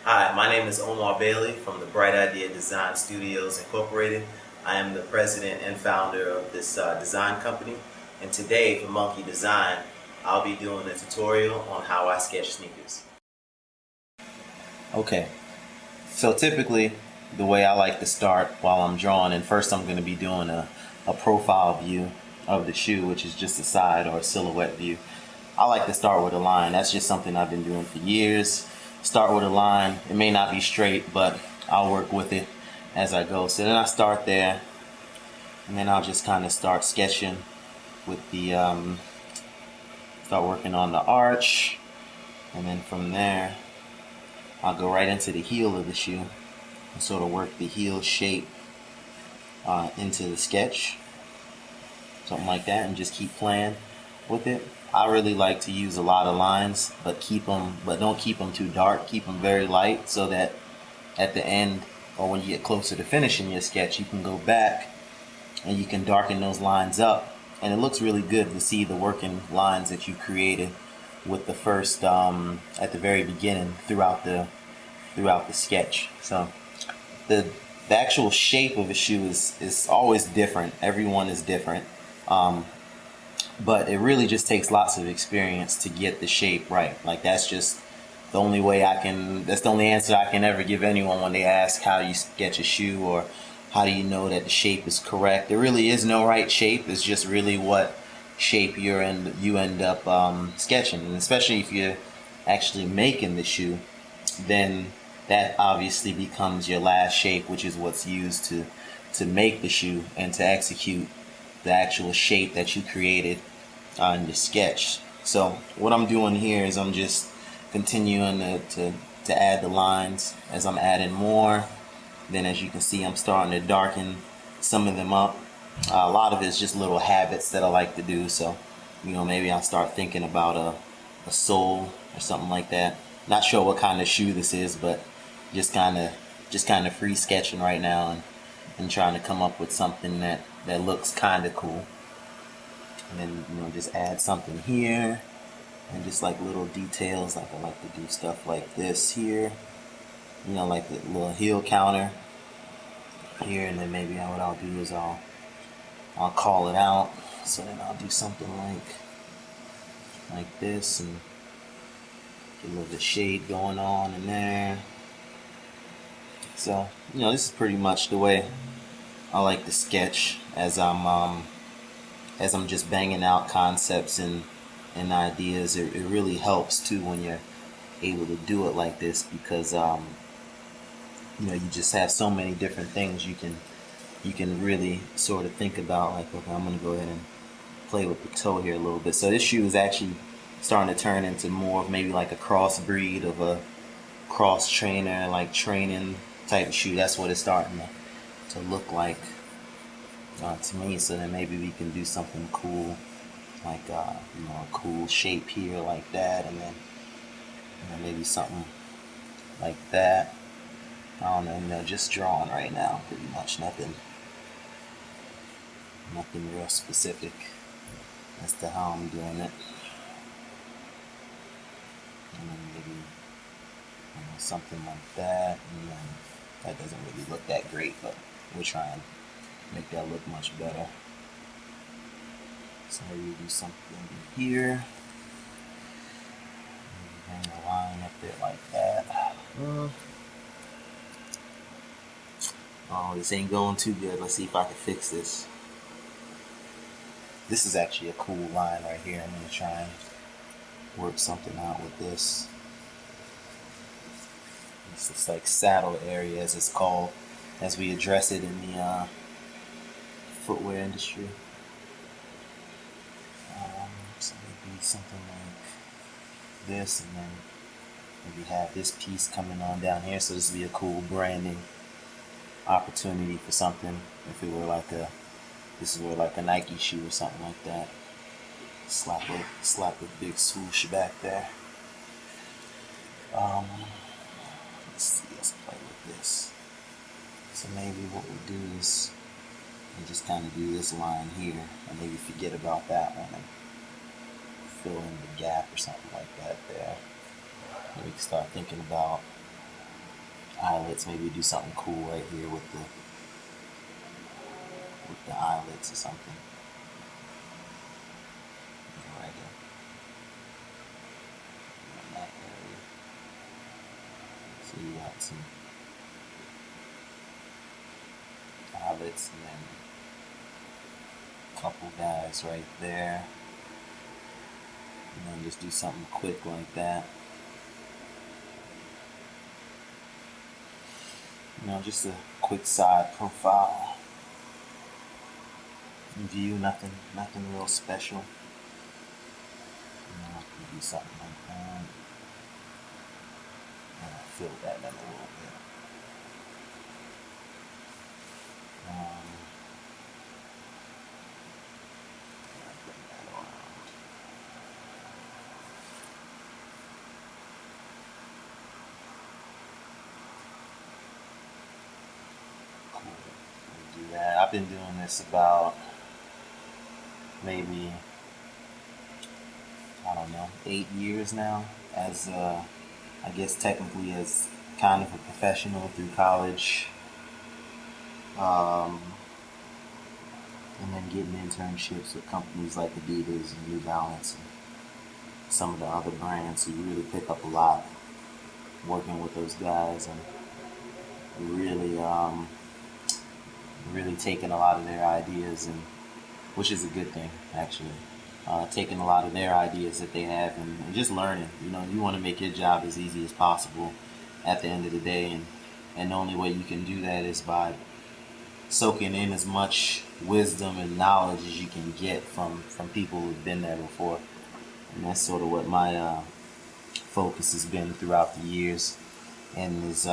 Hi, my name is Omar from the Bright Idea Design Studios Incorporated. I am the president and founder of this design company. And today for Monkee Design, I'll be doing a tutorial on how I sketch sneakers. Okay, so typically the way I like to start while I'm drawing, and first I'm going to be doing a profile view of the shoe, which is just a side or a silhouette view. I like to start with a line. That's just something I've been doing for years. Start with a line. It may not be straight, but I'll work with it as I go. So then I start there, and then I'll just kind of start sketching with the, start working on the arch, and then from there, I'll go right into the heel of the shoe and sort of work the heel shape into the sketch, something like that, and just keep playing with it. I really like to use a lot of lines, but don't keep them too dark. Keep them very light, so that at the end, or when you get closer to finishing your sketch, you can go back and you can darken those lines up, and it looks really good to see the working lines that you created with the first at the very beginning throughout the sketch. So the actual shape of a shoe is always different. Everyone is different. But it really just takes lots of experience to get the shape right. Like, that's just the only way that's the only answer I can ever give anyone when they ask how you sketch a shoe or how do you know that the shape is correct. There really is no right shape. It's just really what shape you end up sketching. And especially if you're actually making the shoe, then that obviously becomes your last shape, which is what's used to make the shoe and to execute the actual shape that you created in the sketch. So what I'm doing here is I'm just continuing to add the lines. As I'm adding more, then as you can see, I'm starting to darken some of them up. A lot of it's just little habits that I like to do. So, maybe I'll start thinking about a sole or something like that. Not sure what kind of shoe this is, but just kind of free sketching right now and trying to come up with something that looks kind of cool. And then just add something here, and just like little details. Like I like to do stuff like this here, like the little heel counter here, and then maybe what I'll do is I'll call it out. So then I'll do something like this, and get a little bit of shade going on in there. So this is pretty much the way I like to sketch as I'm just banging out concepts and ideas. It really helps too when you're able to do it like this, because you just have so many different things you can really sort of think about. Like, okay, I'm gonna go ahead and play with the toe here a little bit. So this shoe is actually starting to turn into more of maybe like a crossbreed of a cross trainer, like training type of shoe. That's what it's starting to look like to me. So then maybe we can do something cool, like a cool shape here like that, and then maybe something like that. I don't know, just drawing right now, pretty much nothing real specific as to how I'm doing it. And then maybe something like that, and then that doesn't really look that great, but we'll try and make that look much better. So maybe do something here, bring the line up there like that. Oh, this ain't going too good. Let's see if I can fix this. This is actually a cool line right here. I'm gonna try and work something out with this. It's just like saddle area, as it's called, as we address it in the footwear industry. So maybe something like this, and then maybe have this piece coming on down here. So this would be a cool branding opportunity for something. If it were like a Nike shoe or something like that. Slap a big swoosh back there. Let's see, let's play with this. So maybe what we'll do is we'll just kind of do this line here, and maybe forget about that one and fill in the gap or something like that there. And we can start thinking about eyelets. Maybe do something cool right here with the eyelets or something. Right here in that area. So you got some eyelets and then a couple guys right there. And then just do something quick like that. Just a quick side profile. View, nothing real special. Do something like that. And I fill that in a little bit. Bring that around. Cool. Do that. I've been doing this about maybe, I don't know, 8 years now, as I guess technically as kind of a professional through college, and then getting internships with companies like Adidas and New Balance and some of the other brands. So you really pick up a lot working with those guys and really taking a lot of their ideas, and which is a good thing actually. Taking a lot of their ideas that they have and just learning. You want to make your job as easy as possible at the end of the day, and the only way you can do that is by soaking in as much wisdom and knowledge as you can get from people who've been there before. And that's sort of what my focus has been throughout the years, and is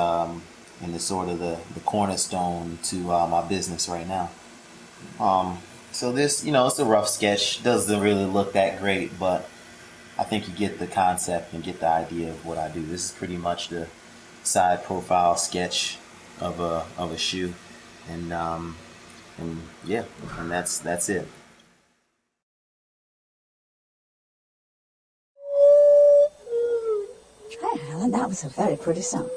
sort of the cornerstone to my business right now. So this, it's a rough sketch. Doesn't really look that great, but I think you get the concept and get the idea of what I do. This is pretty much the side profile sketch of a shoe, and yeah, and that's it. Hey, Helen, that was a very pretty song.